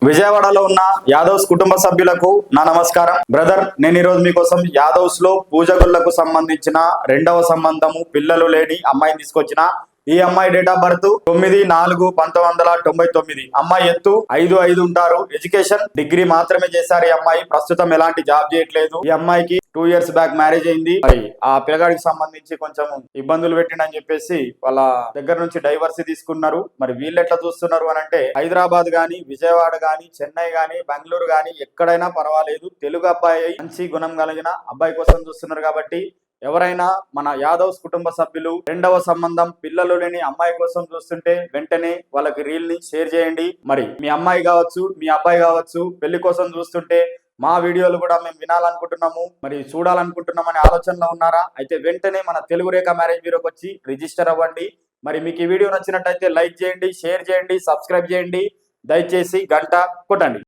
విజయవాడలో ఉన్న యాదవ్స్ కుటుంబ సభ్యులకు నా నమస్కారం. బ్రదర్, నేను ఈరోజు మీకోసం యాదవ్స్ లో పూజగుళ్లకు సంబంధించిన రెండవ సంబంధము పిల్లలు లేని అమ్మాయిని తీసుకొచ్చిన. ఈ అమ్మాయి డేట్ ఆఫ్ బర్త్ 9/4/1999. అమ్మాయి ఎత్తు 5'5" ఉంటారు. ఎడ్యుకేషన్ డిగ్రీ మాత్రమే చేశారు. ఈ అమ్మాయి ప్రస్తుతం ఎలాంటి జాబ్ చేయట్లేదు. ఈ అమ్మాయికి 2 years బ్యాక్ మ్యారేజ్ అయింది. మరి ఆ పిల్లగాడికి సంబంధించి కొంచెం ఇబ్బందులు పెట్టిండని చెప్పేసి వాళ్ళ దగ్గర నుంచి డైవర్స్ తీసుకున్నారు. మరి వీళ్ళు ఎట్లా చూస్తున్నారు అని అంటే, హైదరాబాద్ గానీ, విజయవాడ గానీ, చెన్నై గానీ, బెంగళూరు గానీ ఎక్కడైనా పర్వాలేదు, తెలుగు అబ్బాయి మంచి గుణం కలిగిన అబ్బాయి కోసం చూస్తున్నారు. కాబట్టి ఎవరైనా మన యాదవ్స్ కుటుంబ సభ్యులు రెండవ సంబంధం పిల్లలు లేని అమ్మాయి కోసం చూస్తుంటే వెంటనే వాళ్ళకి రీల్ ని షేర్ చేయండి. మరి మీ అమ్మాయి కావచ్చు, మీ అబ్బాయి కావచ్చు, పెళ్లి కోసం చూస్తుంటే మా వీడియోలు కూడా మేము వినాలనుకుంటున్నాము, మరి చూడాలనుకుంటున్నాం అనే ఆలోచనలో ఉన్నారా? అయితే వెంటనే మన తెలుగు రేఖ మ్యారేజ్ బ్యూరోకి వచ్చి రిజిస్టర్ అవ్వండి. మరి మీకు ఈ వీడియో నచ్చినట్టయితే లైక్ చేయండి, షేర్ చేయండి, సబ్స్క్రైబ్ చేయండి. దయచేసి గంట కొట్టండి.